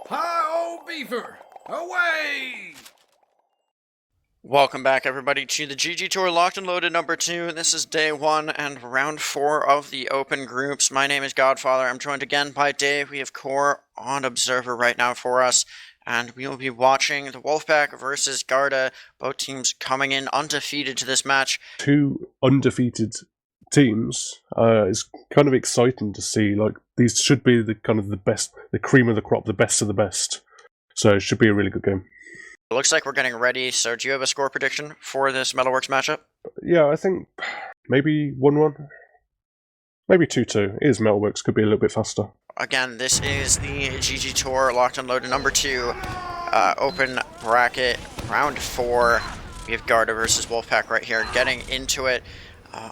Hi-oh, beaver! Away! Welcome back, everybody, to the GGtoor Locked and Loaded number 2. This is day 1 and round 4 of the open groups. My name is Godfather. I'm joined again by Dave. We have Core on Observer right now for us, and we will be watching the Wolfpack versus Garda. Both teams coming in undefeated to this match. Two undefeated teams. It's kind of exciting to see. Like, these should be the kind of the best, the cream of the crop, the best of the best. So it should be a really good game. It looks like we're getting ready. So do you have a score prediction for this Metalworks matchup? Yeah, I think maybe 1-1. Maybe 2-2. It is Metalworks, could be a little bit faster. Again, this is the GGtoor Locked and Loaded number 2 open bracket, round 4. We have Garda versus Wolfpack right here, getting into it.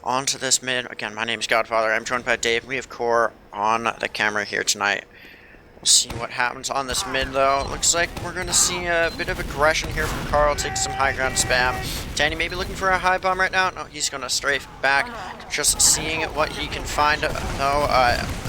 Onto this mid. Again, my name is Godfather. I'm joined by Dave. We have Core on the camera here tonight. We'll see what happens on this mid, though. Looks like we're going to see a bit of aggression here from Carl. Take some high ground spam. Danny maybe looking for a high bomb right now. No, he's going to strafe back. Just seeing what he can find, though.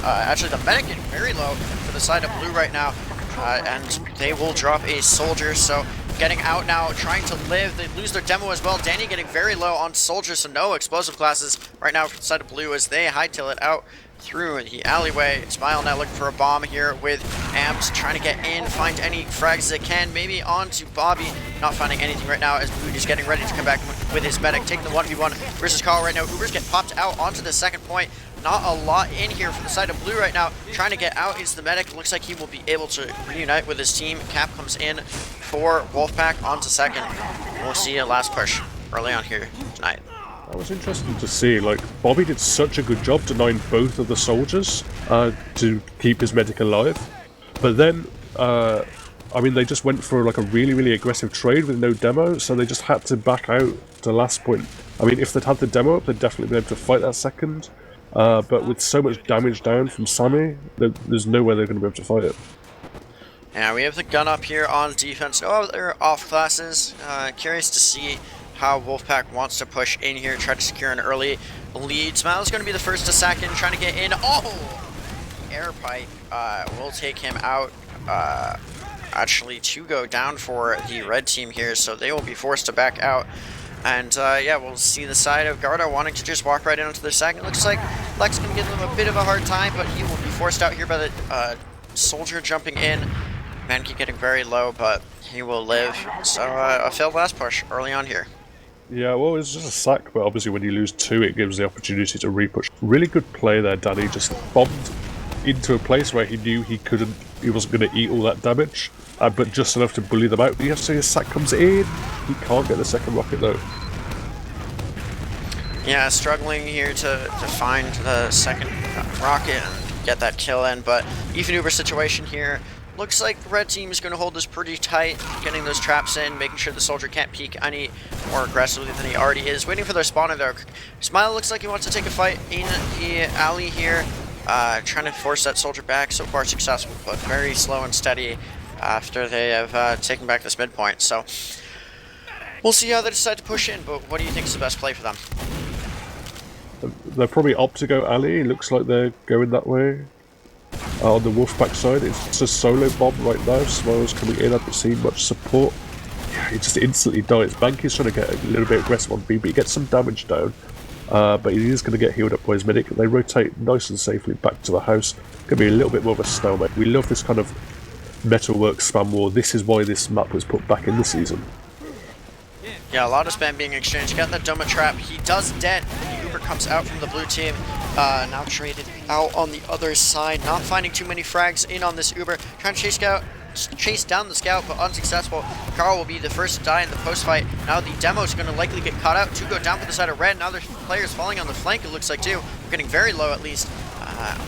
Actually, the medic getting very low for the side of blue right now. And they will drop a soldier, so getting out now, trying to live. They lose their demo as well. Danny getting very low on soldiers, so no explosive classes right now for the side of blue as they hightail it out through the alleyway. Smile now looking for a bomb here with Amps, trying to get in, find any frags as they can. Maybe on to Bobby, not finding anything right now as Mood is getting ready to come back with his medic, taking the 1v1 versus Carl right now. Ubers get popped out onto the second point. Not a lot in here from the side of blue right now. Trying to get out is the medic. Looks like he will be able to reunite with his team. Cap comes in for Wolfpack onto second. We'll see a last push early on here tonight. That was interesting to see. Like, Bobby did such a good job denying both of the soldiers to keep his medic alive. But then, I mean, they just went for like a really, really aggressive trade with no demo, so they just had to back out to the last point. I mean, if they'd had the demo up, they'd definitely been able to fight that second. But with so much damage down from Sammy, there's no way they're going to be able to fight it. Yeah, we have the gun up here on defense. Oh, they're off classes. Curious to see how Wolfpack wants to push in here, try to secure an early lead. Smile's going to be the first to sack in, trying to get in. Oh! Air pipe will take him out. Actually, to go down for the red team here, so they will be forced to back out. And yeah, we'll see the side of Garda wanting to just walk right into their sack. It looks like Lex can give them a bit of a hard time, but he will be forced out here by the soldier jumping in. Mankey getting very low, but he will live. So a failed last push early on here. Yeah, well, it's just a sack, but obviously when you lose 2, it gives the opportunity to repush. Really good play there, Danny. Just bombed into a place where he knew he wasn't going to eat all that damage, but just enough to bully them out. You have to say his sack comes in. He can't get the second rocket though. Yeah, struggling here to find the second rocket and get that kill in, but even Uber situation here. Looks like the red team is going to hold this pretty tight, getting those traps in, making sure the soldier can't peek any more aggressively than he already is. Waiting for their spawner there. Smile looks like he wants to take a fight in the alley here, trying to force that soldier back. So far successful, but very slow and steady after they have taken back this midpoint. So we'll see how they decide to push in, but what do you think is the best play for them? They're probably opt to go alley. It looks like they're going that way. On the Wolfpack side, it's just a solo bomb right now. Smile's coming in, I haven't seen much support. Yeah, he just instantly dies. Banky's trying to get a little bit aggressive on B, but he gets some damage down. But he is going to get healed up by his medic. They rotate nice and safely back to the house. Going to be a little bit more of a stalemate. We love this kind of Metalworks spam war. This is why this map was put back in the season. Yeah, a lot of spam being exchanged. Got that Doma trap. He does dead. The Uber comes out from the blue team. Now traded out on the other side. Not finding too many frags in on this Uber. Trying to chase down the scout, but unsuccessful. Carl will be the first to die in the post fight. Now the demo is going to likely get caught out. 2 go down for the side of red. Now there's players falling on the flank, it looks like, too. We're getting very low, at least.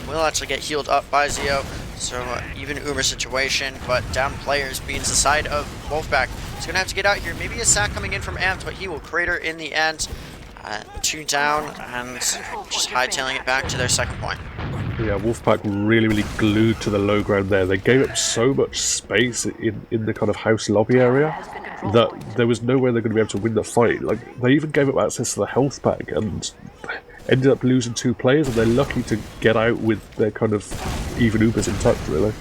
Will actually get healed up by Zio. So even Uber situation, but down players being the side of Wolfpack. He's going to have to get out here. Maybe a sack coming in from Amps, but he will crater in the end. 2 down and just hightailing it back to their second point. Yeah, Wolfpack really, really glued to the low ground there. They gave up so much space in the kind of house lobby area that there was no way they're going to be able to win the fight. Like, they even gave up access to the health pack and ended up losing 2 players, and they're lucky to get out with their kind of even Ubers intact, really.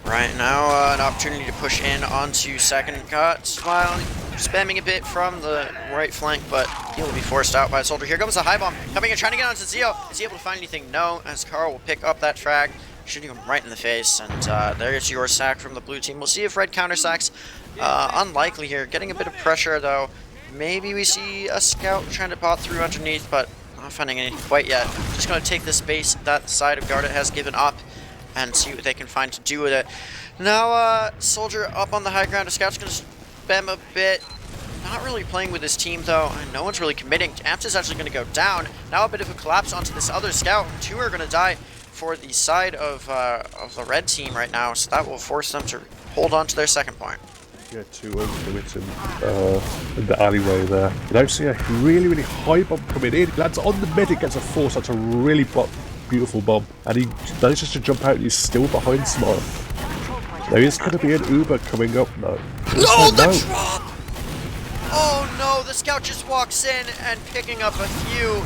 Right now, an opportunity to push in onto second. Got Smile spamming a bit from the right flank, but he will be forced out by a soldier. Here comes the high bomb coming in, trying to get onto Zio. Is he able to find anything? No, as Carl will pick up that frag, shooting him right in the face. And there's your sack from the blue team. We'll see if red counter sacks. Unlikely here. Getting a bit of pressure though. Maybe we see a scout trying to bot through underneath, but not finding anything quite yet. Just going to take the space that side of Garda has given up and see what they can find to do with it. Now, soldier up on the high ground. A scout's going to spam a bit. Not really playing with his team though. No one's really committing. Amps is actually going to go down. Now a bit of a collapse onto this other scout. Two are going to die for the side of the red team right now, so that will force them to hold on to their second point. Yeah, two overcommitting in the alleyway there. You now see a really high bomb coming in. Lands on the medic, gets a force. That's a really beautiful bomb. And he manages to jump out and he's still behind Smile. There is going to be an Uber coming up now. No, the drop! Oh no, the scout just walks in and picking up a few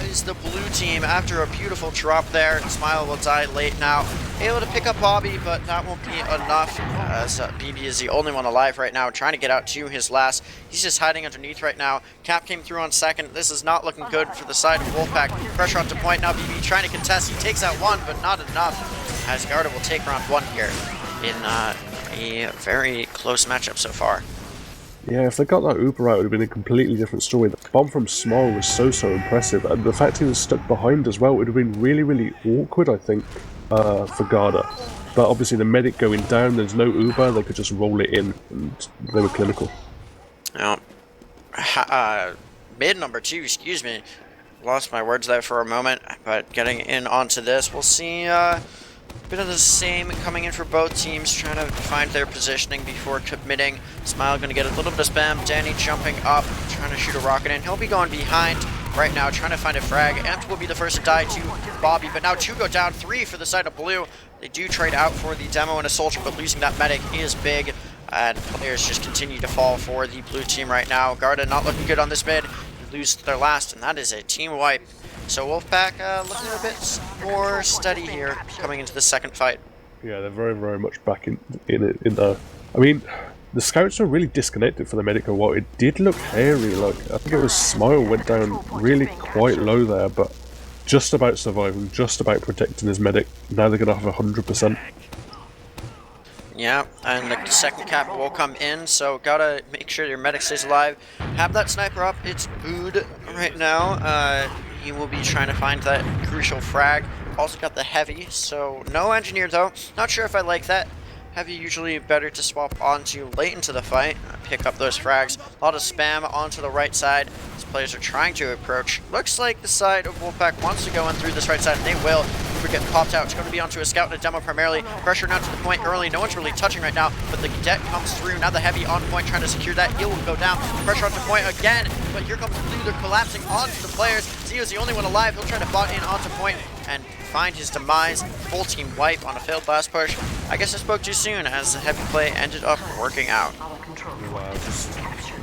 is the blue team after a beautiful drop there. Smile will die late now. Able to pick up Bobby, but that won't be enough as BB is the only one alive right now, trying to get out to his last. He's just hiding underneath right now. Cap came through on second. This is not looking good for the side of Wolfpack. Pressure onto point. Now BB trying to contest. He takes out one, but not enough, as Garda will take round one here in a very close matchup so far. Yeah, if they got that Uber out, it would have been a completely different story. The bomb from Small was so impressive, and the fact he was stuck behind as well would have been really awkward, I think, for Garda. But obviously the medic going down, there's no Uber, they could just roll it in, and they were clinical. Now, mid number 2, excuse me, lost my words there for a moment, but getting in onto this, we'll see bit of the same coming in for both teams, trying to find their positioning before committing. Smile going to get a little bit of spam. Danny jumping up, trying to shoot a rocket in. He'll be going behind right now, trying to find a frag. Amp will be the first to die to Bobby, but now 2 go down, 3 for the side of blue. They do trade out for the demo and a soldier, but losing that medic is big, and players just continue to fall for the blue team right now. Garda not looking good on this mid. They lose their last, and that is a team wipe. So Wolfpack looking a bit more steady here coming into the second fight. Yeah, they're very much back in the. I mean, the scouts are really disconnected for the medic. What it did look hairy. Like I think it was Smile went down really quite low there, but just about surviving, just about protecting his medic. Now they're gonna have 100%. Yeah, and the second cap will come in, so gotta make sure your medic stays alive. Have that sniper up. It's booed right now. He will be trying to find that crucial frag. Also got the heavy, so no engineer though. Not sure if I like that. Heavy usually better to swap onto late into the fight. Pick up those frags. A lot of spam onto the right side. These players are trying to approach. Looks like the side of Wolfpack wants to go in through this right side, and they will. Uber getting popped out. It's going to be onto a scout and a demo primarily. Pressure now to the point early. No one's really touching right now, but the cadet comes through. Now the heavy on point trying to secure that. He'll go down. Pressure onto point again, but here comes blue. They're collapsing onto the players. Zio's the only one alive. He'll try to bot in onto point and find his demise. Full team wipe on a failed last push. I guess I spoke too soon as the heavy play ended up working out. Wow, just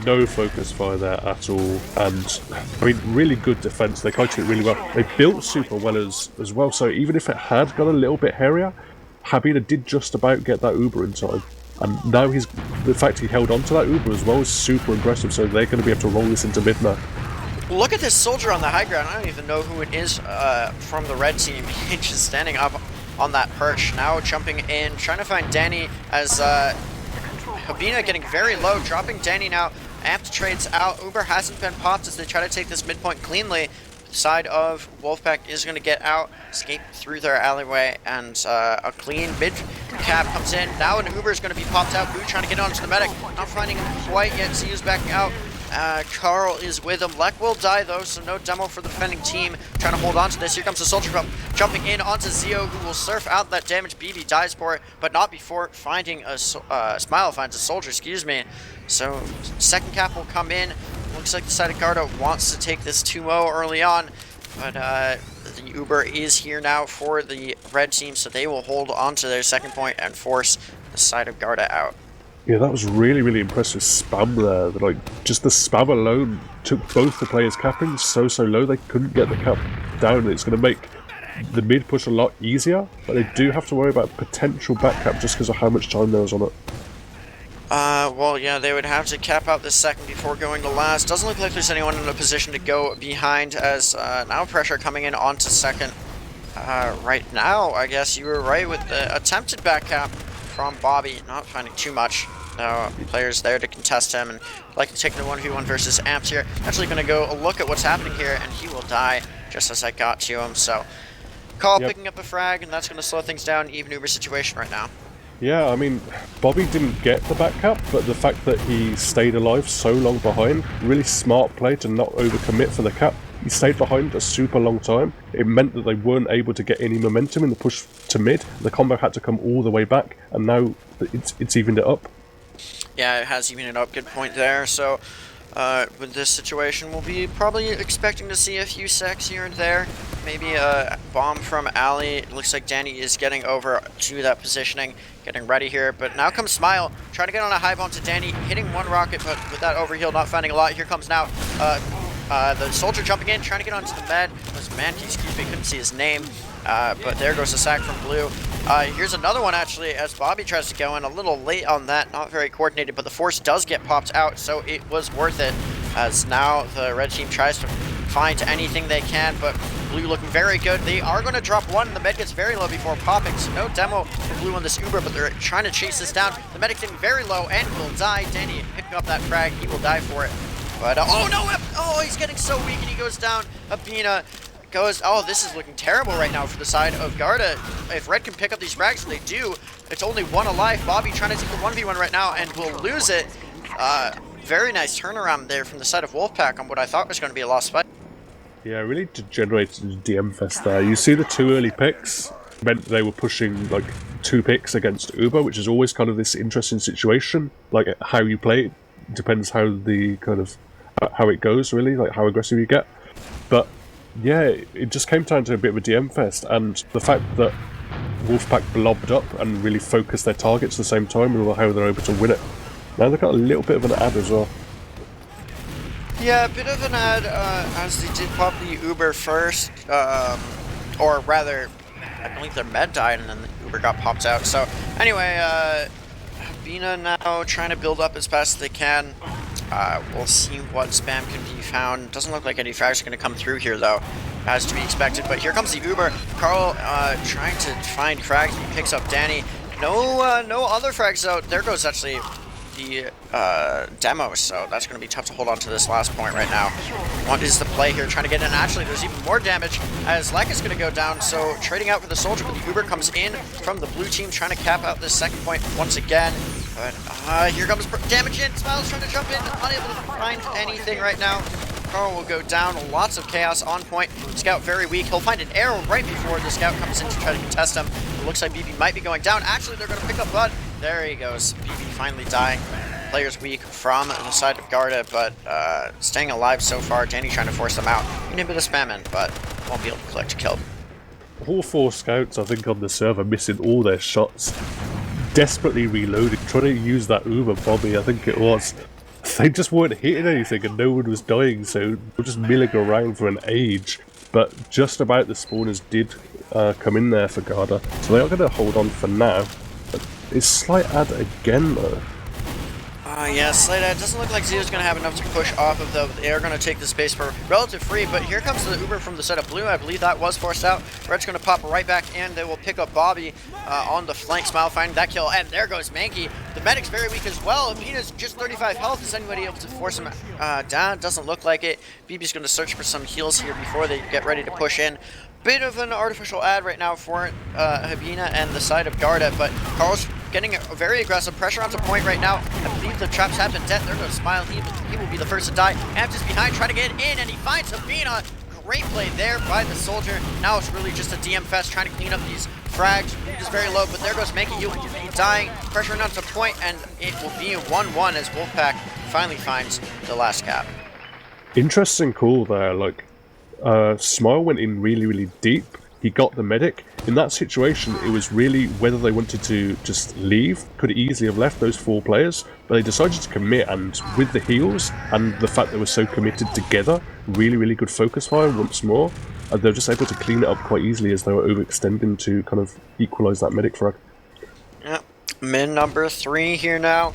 no focus fire there at all, and I mean really good defense. They coached it really well. They built super well as well, so even if it had got a little bit hairier, Habina did just about get that Uber in time, and now the fact he held on to that Uber as well is super impressive, so they're going to be able to roll this into mid now. Look at this soldier on the high ground. I don't even know who it is from the red team. He's just standing up on that perch. Now jumping in, trying to find Danny as Habina getting very low, dropping Danny now. Amped trades out. Uber hasn't been popped as they try to take this midpoint cleanly. The side of Wolfpack is going to get out, escape through their alleyway, and a clean mid cap comes in. Now an Uber is going to be popped out. Boo trying to get onto the medic. Not finding him quite yet. Zio's backing out. Carl is with him. Lek will die though, so no demo for the defending team. Trying to hold on to this. Here comes the soldier pump, jumping in onto Zio, who will surf out that damage. BB dies for it, but not before finding a Smile finds a soldier, excuse me. So second cap will come in. Looks like the side of Garda wants to take this 2-0 early on, but the Uber is here now for the red team, so they will hold on to their second point and force the side of Garda out. Yeah, that was really impressive spam there. Like, just the spam alone took both the players capping so low they couldn't get the cap down. It's going to make the mid push a lot easier, but they do have to worry about potential back cap just because of how much time there was on it. Well, yeah, they would have to cap out this second before going to last. Doesn't look like there's anyone in a position to go behind, as now pressure coming in onto second. Right now, I guess you were right with the attempted back cap from Bobby, not finding too much. Players there to contest him, and like to take the 1v1 versus Amps here. Actually going to go look at what's happening here, and he will die just as I got to him. So, Call picking up a frag, and that's going to slow things down. Even Uber situation right now. Yeah, I mean, Bobby didn't get the back cap, but the fact that he stayed alive so long behind, really smart play to not overcommit for the cap. He stayed behind a super long time. It meant that they weren't able to get any momentum in the push to mid. The combo had to come all the way back, and now it's evened it up. Yeah, it has evened it up. Good point there. So, with this situation, we'll be probably expecting to see a few sacks here and there. Maybe a bomb from Ali. It looks like Danny is getting over to that positioning, getting ready here. But now comes Smile, trying to get on a high bomb to Danny, hitting one rocket, but with that overheal, not finding a lot. Here comes now the soldier jumping in, trying to get onto the med. It was Mankey, excuse me, couldn't see his name. But there goes a sack from Blue. Here's another one, actually, as Bobby tries to go in. A little late on that, not very coordinated, but the force does get popped out, so it was worth it, as now the red team tries to find anything they can, but Blue looking very good. They are going to drop one. The med gets very low before popping, so no demo for Blue on this Uber, but they're trying to chase this down. The medic's getting very low and will die. Danny picking up that frag. He will die for it. But, oh no! Oh, he's getting so weak, and he goes down. Abina goes, oh, this is looking terrible right now for the side of Garda. If Red can pick up these frags, and they do, it's only one alive. Bobby trying to take the 1v1 right now, and will lose it. Very nice turnaround there from the side of Wolfpack on what I thought was going to be a lost fight. Yeah, really degenerated DM fest there. You see the 2 early picks meant they were pushing like 2 picks against Uber, which is always kind of this interesting situation. Like how you play it depends how the kind of how it goes, really, like how aggressive you get. But yeah, it just came down to a bit of a DM fest, and the fact that Wolfpack blobbed up and really focused their targets at the same time and how they're able to win it. Now they've got a little bit of an ad as well. Yeah, a bit of an ad, as they did pop the Uber first, or rather, I believe their med died and then the Uber got popped out. So anyway, Bina now trying to build up as fast as they can. We'll see what spam can be found. Doesn't look like any frags are going to come through here, though, as to be expected. But here comes the Uber. Carl trying to find frags. He picks up Danny. No other frags out. There goes actually the demo, so that's going to be tough to hold on to this last point right now. What is the play here? Trying to get in. Actually, there's even more damage as Lek is going to go down, so trading out for the soldier, but the Uber comes in from the blue team, trying to cap out this second point once again. But here comes damage in. Smiles trying to jump in, unable to find anything right now. Carl will go down. Lots of chaos on point. Scout very weak. He'll find an arrow right before the Scout comes in to try to contest him. It looks like BB might be going down. Actually, they're going to pick up Bud. There he goes. BB finally dying. Players weak from the side of Garda, but staying alive so far. Danny trying to force them out. A bit of spam in, but won't be able to collect a kill. All 4 scouts, I think, on the server missing all their shots. Desperately reloading, trying to use that Uber Bobby, I think it was. They just weren't hitting anything and no one was dying, so they were just milling around for an age. But just about the spawners did come in there for Garda, so they are going to hold on for now. But it's slight ad again, though. Yeah, slight ad. Doesn't look like Zeo's going to have enough to push off of, though. They are going to take the space for relative free, but here comes the Uber from the set of blue. I believe that was forced out. Red's going to pop right back in. They will pick up Bobby on the flank. Smile finding that kill, and there goes Mankey. The medic's very weak as well. Amina's just 35 health. Is anybody able to force him down? Doesn't look like it. BB's going to search for some heals here before they get ready to push in. Bit of an artificial ad right now for Habina and the side of Garda, but Carl's getting a very aggressive pressure onto point right now. I believe the traps have been dead. There goes Smile. He will be the first to die. Amp is behind, trying to get in, and he finds Habina. Great play there by the soldier. Now it's really just a DM fest, trying to clean up these frags. It is very low, but there goes Mankey. He will be dying. Pressuring onto point, and it will be a 1-1 as Wolfpack finally finds the last cap. Interesting call there, like, Smile went in really, really deep. He got the medic. In that situation, it was really whether they wanted to just leave. Could easily have left those 4 players, but they decided to commit, and with the heals and the fact they were so committed together, really, really good focus fire once more. and they're just able to clean it up quite easily as they were overextending to kind of equalize that medic frag. Yep. Min number 3 here now.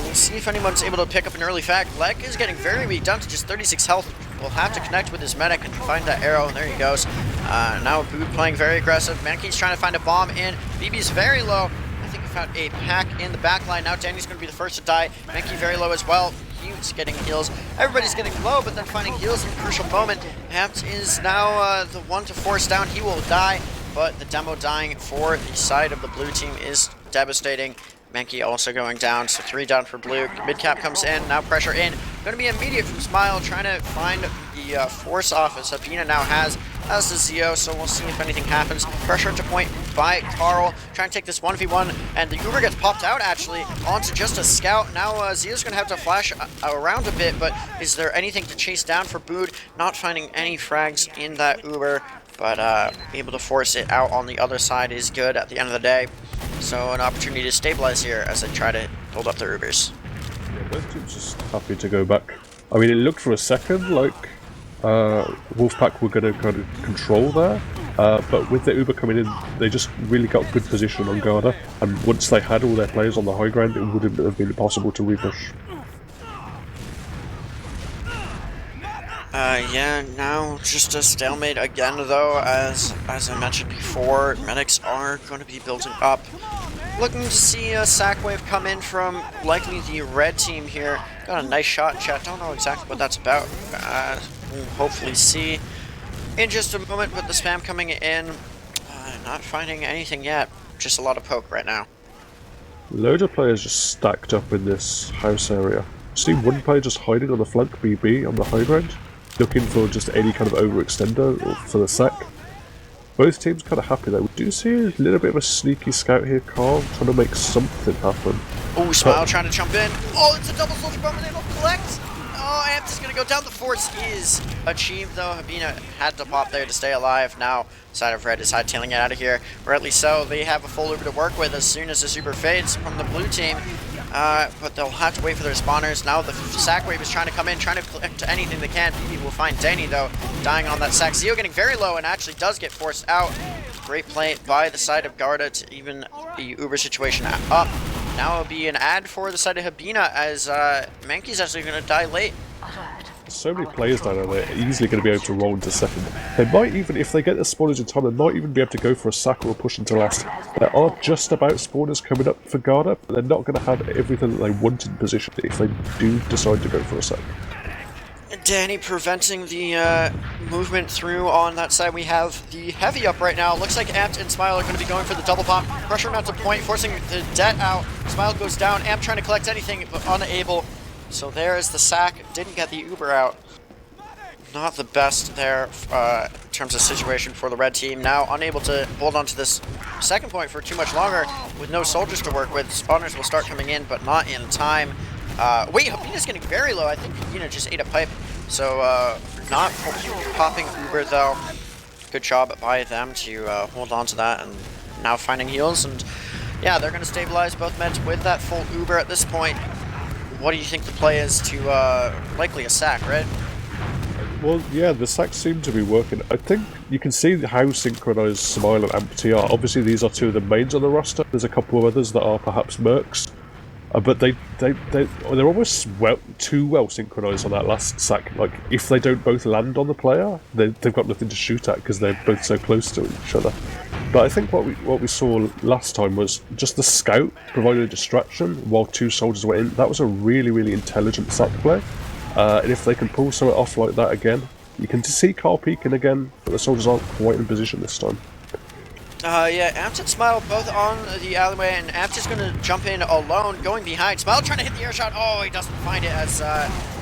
We'll see if anyone's able to pick up an early frag. Lek is getting very weak, down to just 36 health. Will have to connect with his medic and find that arrow, and there he goes. Now Boot playing very aggressive. Mankey's trying to find a bomb in. BB's very low. I think we found a pack in the back line. Now Danny's going to be the first to die. Mankey very low as well. Hugh's getting heals. Everybody's getting low, but then finding heals in a crucial moment. Apt is now the one to force down. He will die, but the demo dying for the side of the blue team is devastating. Mankey also going down, so 3 down for blue. Midcap comes in, now pressure in. Going to be immediate from Smile, trying to find the force off as Habina now has the Zio, so we'll see if anything happens. Pressure to point by Carl, trying to take this 1v1, and the Uber gets popped out actually onto just a scout. Now Zio's going to have to flash around a bit, but is there anything to chase down for Bood? Not finding any frags in that Uber, but able to force it out on the other side is good at the end of the day. So an opportunity to stabilize here as they try to hold up the Ubers. Yeah, both teams just happy to go back. I mean, it looked for a second like Wolfpack were going to kind of control there, but with the Uber coming in, they just really got good position on Garda, and once they had all their players on the high ground, it wouldn't have been possible to repush. Yeah, now just a stalemate again though, as I mentioned before, medics are going to be building up. Looking to see a sack wave come in from likely the red team here. Got a nice shot in chat, don't know exactly what that's about. We'll hopefully see in just a moment, but the spam coming in, not finding anything yet, just a lot of poke right now. Loads of players just stacked up in this house area. See one player just hiding on the flank BB on the high ground, looking for just any kind of overextender or for the sack. Both teams kind of happy though. We do see a little bit of a sneaky scout here, Carl, trying to make something happen. Oh, Smile trying to jump in. Oh, it's a double soldier bomb and they don't collect. Oh, Amp is going to go down. The force is achieved though. Habina had to pop there to stay alive. Now, side of red is hightailing it out of here. Or at least so. They have a full Uber to work with as soon as the super fades from the blue team. But they'll have to wait for their spawners. Now the sack wave is trying to come in, trying to collect anything they can. BB will find Danny though, dying on that sack. Zio getting very low and actually does get forced out. Great play by the side of Garda to even the Uber situation up. Now it'll be an ad for the side of Habina as Mankey's actually going to die late. So many players down there, they're easily going to be able to roll into second. They might even, if they get the spawners in time, they might even be able to go for a sack or a push into last. There are just about spawners coming up for Garda, but they're not going to have everything that they want in position if they do decide to go for a sack. Danny preventing the movement through on that side. We have the heavy up right now. Looks like Amp and Smile are going to be going for the double pop. Pressure not to point, forcing the det out. Smile goes down. Amp trying to collect anything, but unable. So there is the sack. Didn't get the Uber out. Not the best there in terms of situation for the red team. Now unable to hold on to this second point for too much longer with no soldiers to work with. Spawners will start coming in, but not in time. Wait, Habina's getting very low. I think Habina just ate a pipe. So not popping Uber though. Good job by them to hold on to that, and now finding heals. And yeah, they're going to stabilize both meds with that full Uber at this point. What do you think the play is to likely a sack, right? Well, yeah, the sacks seem to be working. I think you can see how synchronized Smile and Ampty are. Obviously, these are two of the mains on the roster. There's a couple of others that are perhaps mercs. But they're almost too well synchronized on that last sack. Like, if they don't both land on the player, they've got nothing to shoot at because they're both so close to each other. But I think what we saw last time was just the scout provided a distraction while two soldiers were in. That was a really, really intelligent sack play. And if they can pull something off like that again, you can see Carl peeking again, but the soldiers aren't quite in position this time. Yeah, Ampt and Smile both on the alleyway, and Ampt is going to jump in alone, going behind. Smile trying to hit the air shot. Oh, he doesn't find it as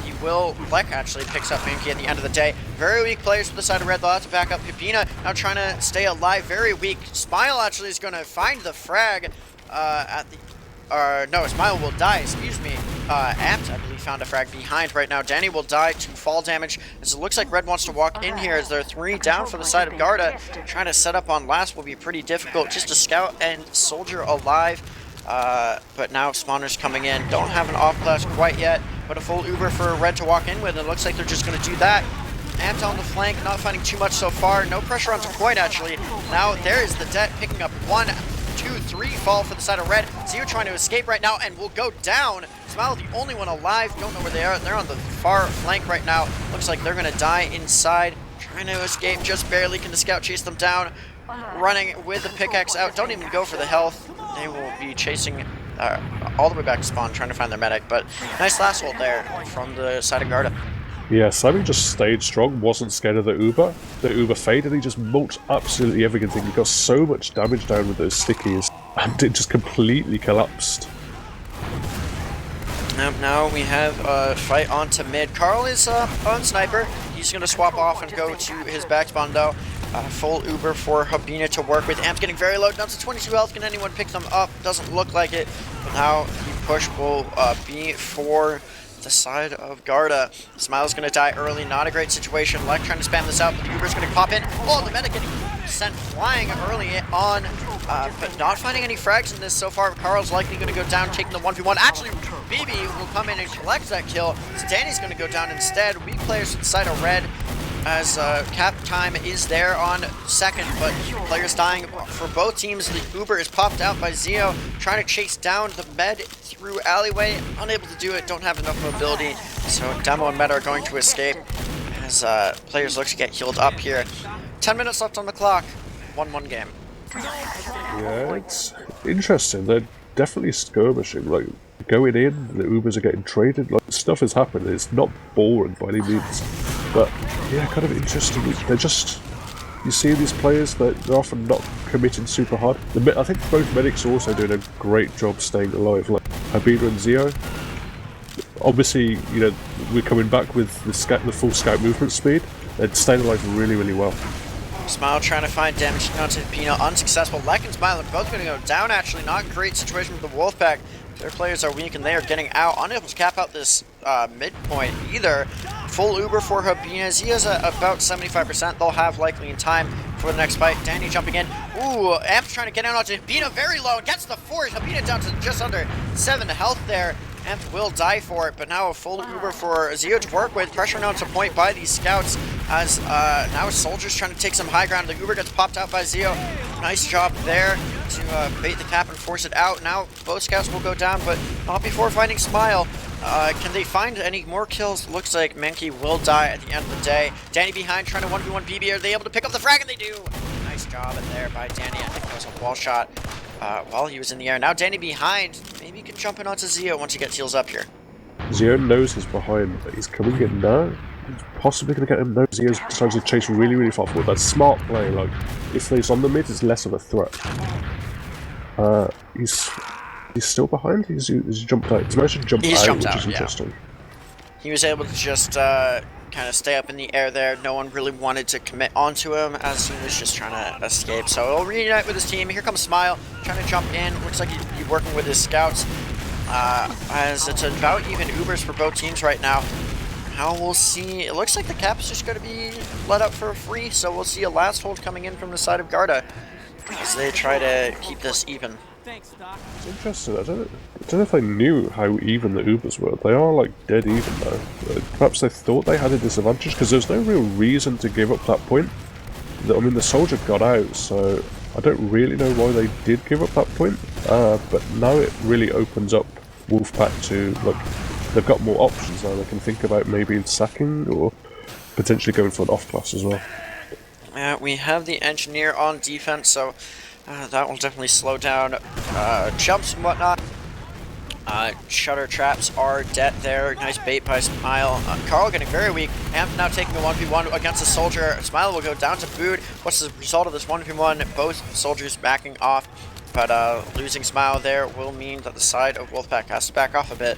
he will. Lek actually picks up Mankey at the end of the day. Very weak players for the side of red. They'll have to back up. Pipina now trying to stay alive. Very weak. Smile actually is going to find the frag at the... no, Smile will die, excuse me. Ampt, I believe, found a frag behind right now. Danny will die to fall damage, as it looks like red wants to walk in here as there are 3 down for the side of Garda. Trying to set up on last will be pretty difficult. Just a scout and soldier alive. But now spawners coming in. Don't have an off class quite yet, but a full Uber for red to walk in with. It looks like they're just going to do that. Amped on the flank, not finding too much so far. No pressure onto Coin, actually. Now there is the Det picking up 1, 2, 3 fall for the side of Red. Zeo trying to escape right now and will go down. Smile, the only one alive. Don't know where they are. They're on the far flank right now. Looks like they're going to die inside. Trying to escape, just barely. Can the scout chase them down? Running with the pickaxe out. Don't even go for the health. They will be chasing all the way back to spawn, trying to find their medic. But nice last hold there from the side of Garda. Yeah, Sammy just stayed strong, wasn't scared of the Uber. The Uber faded, he just mulched absolutely everything. He got so much damage down with those stickies, and it just completely collapsed. Now we have a fight on to mid. Carl is on sniper. He's going to swap off and go to his back spawn though. Full Uber for Habina to work with. Amp's getting very low, down to 22 health. Can anyone pick them up? Doesn't look like it. But now the push will be for the side of Garda. Smile's going to die early. Not a great situation. Lek trying to spam this out, but the Uber's going to pop in. Oh, the medic getting sent flying early on, but not finding any frags in this so far. Carl's likely going to go down, taking the 1v1. Actually, BB will come in and collect that kill. So Danny's going to go down instead. Weak players to the side of Red, as cap time is there on second, but players dying for both teams. The Uber is popped out by Zeo, trying to chase down the med through alleyway. Unable to do it, don't have enough mobility, so Demo and Med are going to escape as players look to get healed up here. 10 minutes left on the clock, 1-1 game. Yeah, it's interesting. They're definitely skirmishing, like going in, the Ubers are getting traded, like stuff is happening. It's not boring by any means, but yeah, kind of interesting. They're just, you see these players that they're often not committing super hard. I think both medics are also doing a great job staying alive, like Habina and Zeo. Obviously, you know, we're coming back with the full scout movement speed. They're staying alive really, really well. Smile trying to find damage onto Pino, unsuccessful. Lek and Smile are both going to go down, actually. Not a great situation with the Wolfpack. Their players are weak and they are getting out. Unable to cap out this midpoint either. Full Uber for Habina. Zia's about 75%. They'll have likely in time for the next fight. Danny jumping in. Ooh, Amp's trying to get out onto Habina. Very low. Gets the force. Habina down to just under 7 health there. Amp will die for it, but now a full Uber for Zeo to work with. Pressure now to point by these scouts as now Soldier's trying to take some high ground. The Uber gets popped out by Zeo. Nice job there to bait the cap and force it out. Now both scouts will go down, but not before finding Smile. Can they find any more kills? Looks like Menki will die at the end of the day. Danny behind trying to 1v1 BB. Are they able to pick up the frag? And they do! Nice job in there by Danny. I think that was a wall shot while he was in the air. Now Danny behind. Maybe he can jump in onto Zeo once he gets heals up here. Zeo knows he's behind, but he's coming in now. He's possibly going to get him now. Zeo's decides to chase really, really far forward. That's smart play. Like, if he's on the mid, it's less of a threat. He's still behind? He's jumped out. He's managed to jump out, which is interesting. He was able to just kind of stay up in the air there. No one really wanted to commit onto him as he was just trying to escape. So he'll reunite with his team. Here comes Smile, trying to jump in. Looks like he's working with his scouts. As it's about even Ubers for both teams right now. Now we'll see. It looks like the cap is just going to be let up for free. So we'll see a last hold coming in from the side of Garda as they try to keep this even. It's interesting. I don't know if they knew how even the Ubers were. They are like dead even now. Perhaps they thought they had a disadvantage because there's no real reason to give up that point. I mean, the soldier got out, so I don't really know why they did give up that point. But now it really opens up Wolfpack to, like, they've got more options now. They can think about maybe sacking or potentially going for an off class as well. We have the engineer on defense, so that will definitely slow down jumps and whatnot. Shutter traps are dead there. Nice bait by Smile. Carl getting very weak. Amp now taking a 1v1 against a soldier. Smile will go down to boot. What's the result of this 1v1? Both soldiers backing off, but losing Smile there will mean that the side of Wolfpack has to back off a bit.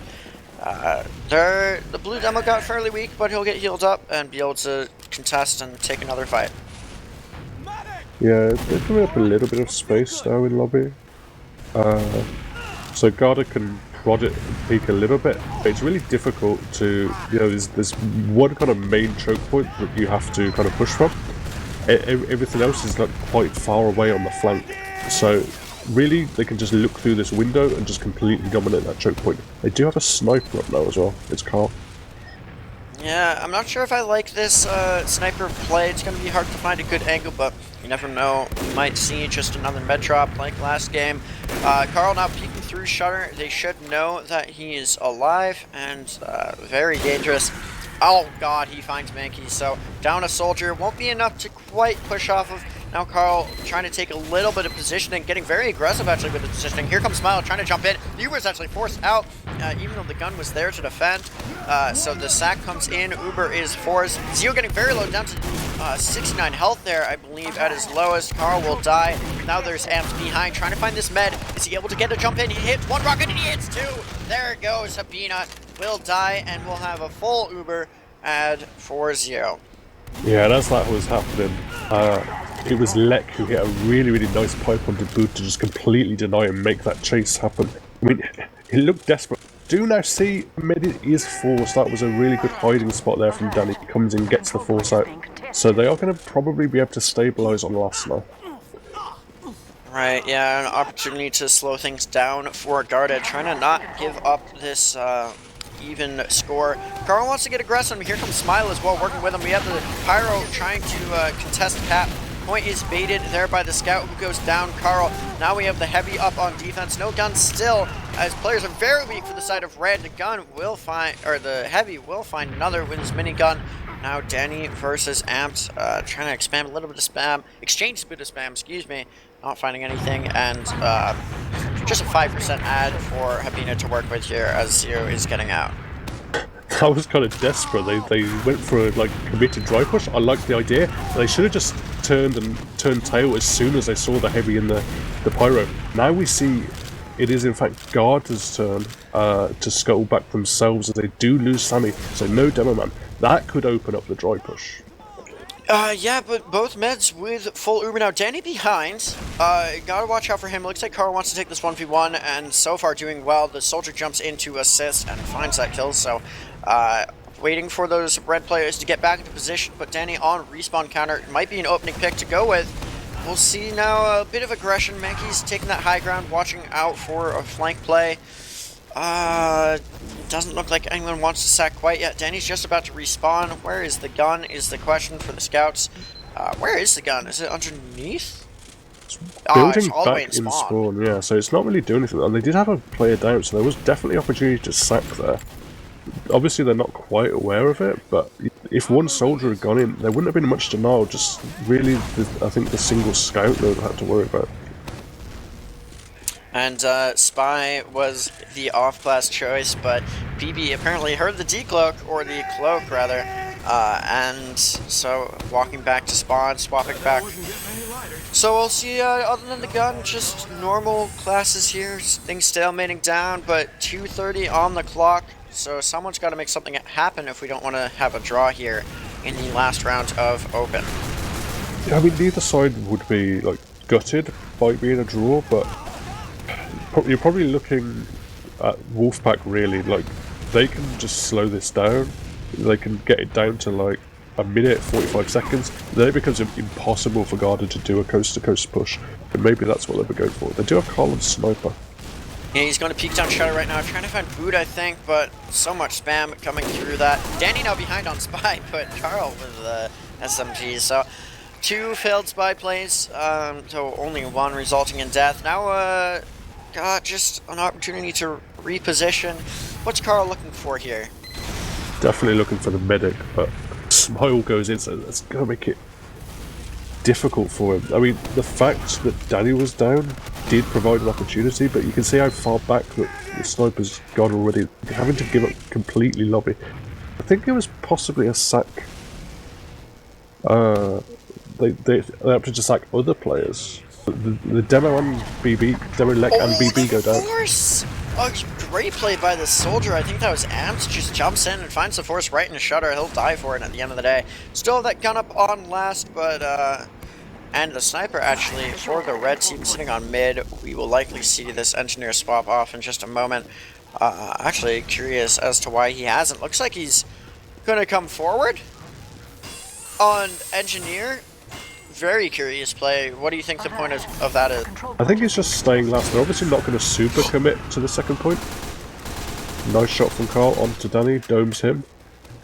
The blue demo got fairly weak, but he'll get healed up and be able to contest and take another fight. Yeah, they're giving up a little bit of space now in lobby. So Garda can prod it and peek a little bit. It's really difficult to, you know, there's one kind of main choke point that you have to kind of push from. Everything else is like quite far away on the flank. So really, they can just look through this window and just completely dominate that choke point. They do have a sniper up now as well. It's Carl. Yeah, I'm not sure if I like this sniper play. It's going to be hard to find a good angle, but you never know. We might see just another med drop like last game. Carl now peeking through shutter. They should know that he is alive and very dangerous. Oh god, he finds Mankey, so down a soldier. Won't be enough to quite push off of. Now Carl trying to take a little bit of positioning, getting very aggressive actually with the positioning. Here comes Smile trying to jump in. Uber's actually forced out, even though the gun was there to defend. So the sack comes in, Uber is forced. Zio getting very low, down to 69 health there, I believe, at his lowest. Carl will die. Now there's Amps behind, trying to find this med. Is he able to get a jump in? He hits one rocket and he hits two. There it goes. Habina will die and we'll have a full Uber at 4-0. Yeah, that's what was happening. It was Lek who hit a really, really nice pipe onto Boot to just completely deny and make that chase happen. I mean, he looked desperate. Do now see Mid is forced. That was a really good hiding spot there from Danny. He comes in, gets the force out. So they are going to probably be able to stabilise on last now. Right, yeah, an opportunity to slow things down for Garda, trying to not give up this even score. Carl wants to get aggressive. Here comes Smile as well, working with him. We have the Pyro trying to contest Cap. Point is baited there by the scout who goes down Carl. Now we have the heavy up on defense. No gun still, as players are very weak for the side of red. The gun will find, or the heavy will find another with his minigun. Now Danny versus Amps, trying to expand a little bit of spam, exchange a bit of spam, excuse me. Not finding anything, and just a 5% ad for Habina to work with here as Zero is getting out. I was kind of desperate. They went for a committed dry push. I liked the idea. They should have just turned tail as soon as they saw the heavy in the pyro. Now we see it is in fact Garda's turn to scuttle back themselves as they do lose Sammy. So no demo man. That could open up the dry push. Yeah, but both meds with full Uber now. Danny behind. Gotta watch out for him. Looks like Carl wants to take this 1v1, and so far doing well. The soldier jumps in to assist and finds that kill, so waiting for those red players to get back into position, but Danny on respawn counter. It might be an opening pick to go with. We'll see now a bit of aggression. Mankey's taking that high ground, watching out for a flank play. Doesn't look like anyone wants to sack quite yet. Danny's just about to respawn. Where is the gun is the question for the scouts. Where is the gun? Is it underneath? Building it's all the way back in in spawn. spawn, yeah, so it's not really doing anything. And they did have a player down, so there was definitely opportunity to sack there. Obviously they're not quite aware of it, but if one soldier had gone in, there wouldn't have been much denial, just really, I think the single scout they would have had to worry about. And Spy was the off-class choice, but BB apparently heard the decloak, or the cloak rather, and so walking back to spawn, swapping back. So we'll see, other than the gun, just normal classes here, things stalemating down, but 2:30 on the clock, so someone's got to make something happen if we don't want to have a draw here in the last round of Open. I mean, neither side would be gutted by being a draw, but you're probably looking at Wolfpack really, they can just slow this down. They can get it down to a minute, 45 seconds. Then it becomes impossible for Garda to do a coast-to-coast push. And maybe that's what they'll be going for. They do have Carl and Sniper. Yeah, he's going to peek down Shutter right now, trying to find Boot, I think, but so much spam coming through that. Danny now behind on Spy, but Carl with the SMGs, so 2 failed Spy plays, so only 1 resulting in death. Now, got just an opportunity to reposition. What's Carl looking for here? Definitely looking for the medic, but Smile goes in, so that's going to make it difficult for him. I mean, the fact that Danny was down did provide an opportunity, but you can see how far back that the sniper's gone already, having to give up completely lobby. I think there was possibly a sack. They opted to sack other players. The demo and BB, demo Lek and BB go down. Force! Oh, great play by the soldier. I think that was Amps. Just jumps in and finds the force right in the shutter. He'll die for it at the end of the day. Still have that gun up on last, but and the sniper actually for the red team sitting on mid. We will likely see this engineer swap off in just a moment. Actually curious as to why he hasn't. Looks like he's gonna come forward on engineer. Very curious play. What do you think the point of that is? I think he's just staying last. They're obviously not going to super commit to the second point. Nice shot from Carl onto Danny, domes him.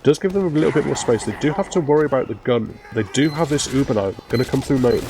Does give them a little bit more space. They do have to worry about the gun. They do have this Uber now, going to come through main.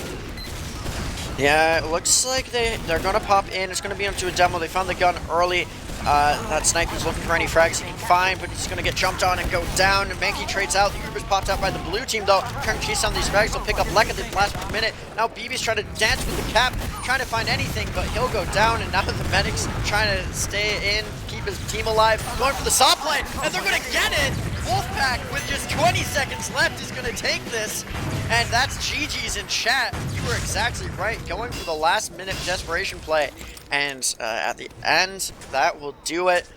Yeah, it looks like they're going to pop in. It's going to be into a demo. They found the gun early. That sniper's looking for any frags he can find, but he's going to get jumped on and go down. Mankey trades out. The Uber's popped out by the blue team, though. Trying to chase down these frags. They'll pick up Lek at the last minute. Now BB's trying to dance with the cap, trying to find anything, but he'll go down. And now the medic's trying to stay in, keep his team alive. Going for the saw play, and they're going to get it! Wolfpack, with just 20 seconds left, is going to take this. And that's GG's in chat. You were exactly right. Going for the last minute desperation play. And at the end, that will do it.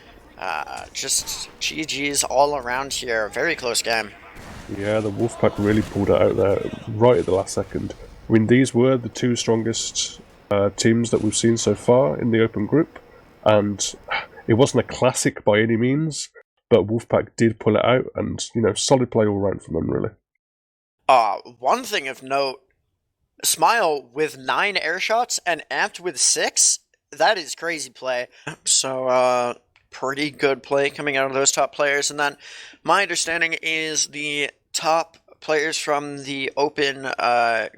Just GG's all around here. Very close game. Yeah, the Wolfpack really pulled it out there right at the last second. I mean, these were the two strongest teams that we've seen so far in the open group. And it wasn't a classic by any means, but Wolfpack did pull it out. And, you know, solid play all round from them, really. One thing of note, Smile with 9 air shots and Amped with 6. That is crazy play. So, pretty good play coming out of those top players. And then my understanding is the top players from the open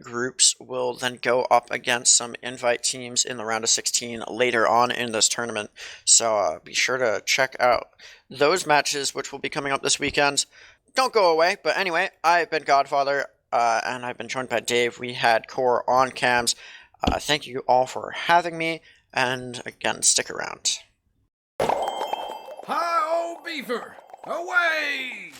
groups will then go up against some invite teams in the round of 16 later on in this tournament. So be sure to check out those matches, which will be coming up this weekend. Don't go away. But anyway, I've been Godfather, and I've been joined by Dave. We had Core on cams. Thank you all for having me. And again, stick around. Hi, old beaver! Away!